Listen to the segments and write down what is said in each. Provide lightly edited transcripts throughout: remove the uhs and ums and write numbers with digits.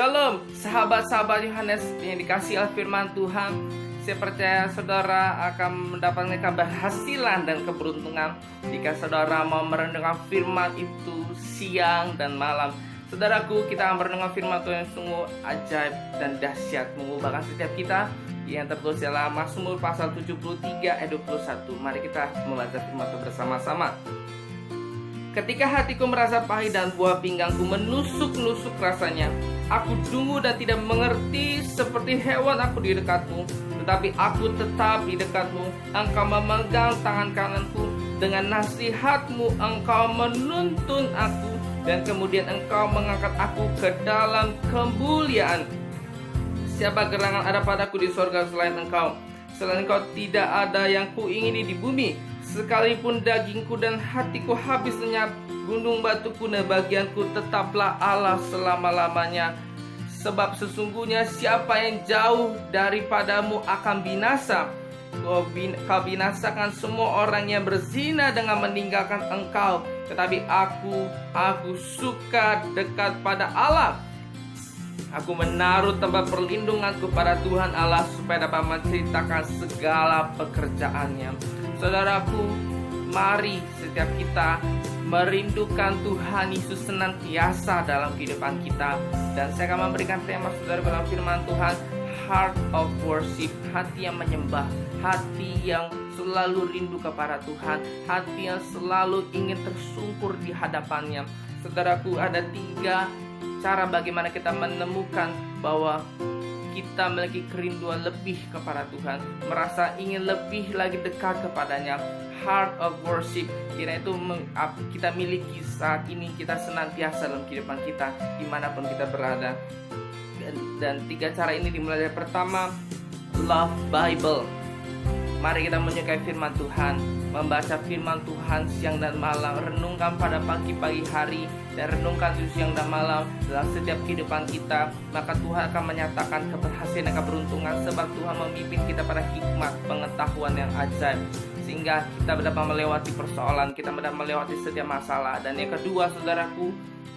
Shalom, sahabat-sahabat Yohanes yang dikasihi oleh firman Tuhan. Saya percaya saudara akan mendapatkan keberhasilan dan keberuntungan jika saudara mau merenungkan firman itu siang dan malam. Saudaraku, kita akan merenungkan firman Tuhan yang sungguh ajaib dan dahsyat, mengubahkan setiap kita, yang tertulis dalam Mazmur pasal 73 ayat 21. Mari kita membaca firman Tuhan bersama-sama. Ketika hatiku merasa pahit dan buah pinggangku menusuk-nusuk rasanya, aku dungu dan tidak mengerti, seperti hewan aku di dekatmu. Tetapi aku tetap di dekatmu. Engkau memegang tangan kananku, dengan nasihatmu engkau menuntun aku, dan kemudian engkau mengangkat aku ke dalam kemuliaan. Siapa gerangan ada padaku di sorga selain engkau? Selain engkau tidak ada yang kuingini di bumi. Sekalipun dagingku dan hatiku habis lenyap, gunung batuku dan bagianku, tetaplah Allah selama-lamanya. Sebab sesungguhnya siapa yang jauh daripadamu akan binasa. Kau binasakan semua orang yang berzina dengan meninggalkan engkau. Tetapi aku suka dekat pada Allah. Aku menaruh tempat perlindunganku pada Tuhan Allah, supaya dapat menceritakan segala pekerjaannya. Saudaraku, mari setiap kita merindukan Tuhan Yesus senantiasa dalam kehidupan kita. Dan saya akan memberikan tema saudara dalam firman Tuhan, Heart of Worship, hati yang menyembah, hati yang selalu rindu kepada Tuhan, hati yang selalu ingin tersungkur di hadapannya. Saudaraku, ada 3 cara bagaimana kita menemukan bahwa kita memiliki kerinduan lebih kepada Tuhan, merasa ingin lebih lagi dekat kepadanya. Heart of worship, kira itu kita miliki saat ini, kita senantiasa dalam kehidupan kita dimanapun kita berada. Dan 3 cara ini dimulai dari pertama, love Bible. Mari kita menyukai firman Tuhan, membaca firman Tuhan siang dan malam, renungkan pada pagi hari, dan renungkan siang dan malam dalam setiap kehidupan kita. Maka Tuhan akan menyatakan keberhasilan dan keberuntungan, sebab Tuhan memimpin kita pada hikmat pengetahuan yang ajaib, sehingga kita dapat melewati persoalan, kita dapat melewati setiap masalah. Dan yang kedua, saudaraku,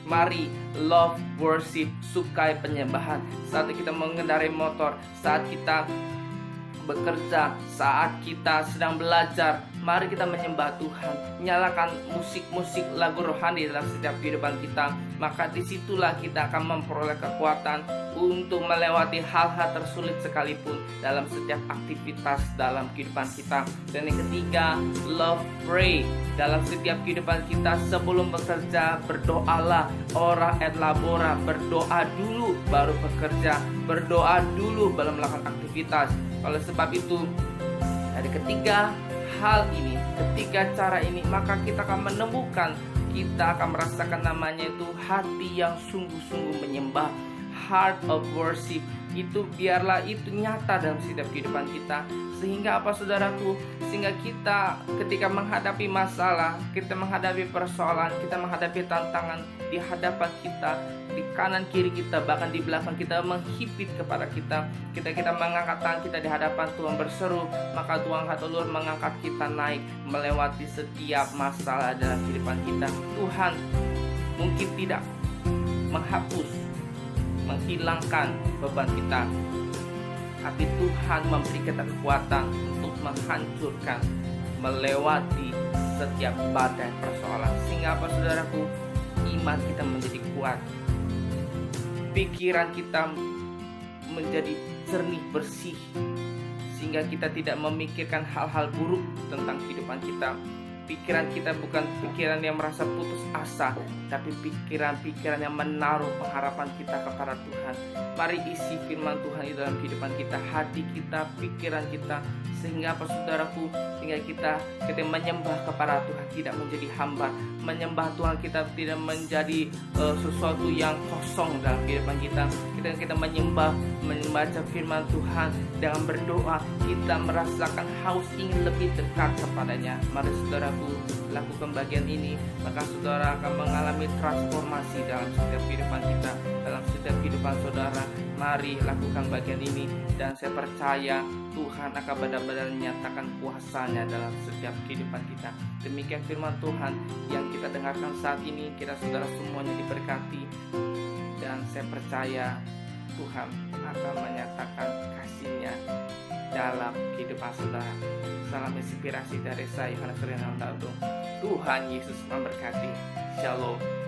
mari love worship, sukai penyembahan. Saat kita mengendarai motor, saat kita bekerja, saat kita sedang belajar, mari kita menyembah Tuhan. Nyalakan musik-musik lagu rohani dalam setiap kehidupan kita. Maka disitulah kita akan memperoleh kekuatan untuk melewati hal-hal tersulit sekalipun dalam setiap aktivitas dalam kehidupan kita. Dan yang ketiga, love pray. Dalam setiap kehidupan kita, sebelum bekerja, berdoalah. Ora et labora, berdoa dulu baru bekerja, berdoa dulu baru melakukan aktivitas. Oleh sebab itu, dari ketiga hal ini, ketiga cara ini, maka kita akan menemukan, kita akan merasakan namanya itu hati yang sungguh-sungguh menyembah. Heart of worship itu biarlah itu nyata dalam setiap kehidupan kita. Sehingga apa, saudaraku? Sehingga kita ketika menghadapi masalah, kita menghadapi persoalan, kita menghadapi tantangan di hadapan kita, di kanan kiri kita, bahkan di belakang kita menghipit kepada kita, kita mengangkat tangan kita di hadapan Tuhan berseru, maka Tuhan Hatulur mengangkat kita naik melewati setiap masalah dalam kehidupan kita. Tuhan mungkin tidak menghilangkan beban kita, tapi Tuhan memberi kita kekuatan untuk menghancurkan, melewati setiap badai persoalan. Sehingga apa, saudaraku? Iman kita menjadi kuat, pikiran kita menjadi jernih bersih, sehingga kita tidak memikirkan hal-hal buruk tentang kehidupan kita. Pikiran kita bukan pikiran yang merasa putus asa, tapi pikiran-pikiran yang menaruh pengharapan kita kepada Tuhan. Mari isi firman Tuhan di dalam kehidupan kita, hati kita, pikiran kita, sehingga apa, saudaraku? Sehingga kita menyembah kepada Tuhan tidak menjadi hambar, menyembah Tuhan kita tidak menjadi sesuatu yang kosong dalam kehidupan kita. Kita menyembah, membaca firman Tuhan dengan berdoa, kita merasakan haus ingin lebih dekat kepadanya. Mari saudaraku, lakukan bagian ini, maka saudara akan mengalami transformasi dalam setiap kehidupan kita, dalam setiap kehidupan saudara. Mari lakukan bagian ini, dan saya percaya Tuhan akan benar-benar menyatakan kuasa-Nya dalam setiap kehidupan kita. Demikian firman Tuhan yang kita dengarkan saat ini. Kira saudara semuanya diberkati, dan saya percaya Tuhan akan menyatakan kasih-Nya dalam kehidupan saudara. Salam inspirasi dari saya, Yohanes Rinaldo. Tuhan Yesus memberkati. Shalom.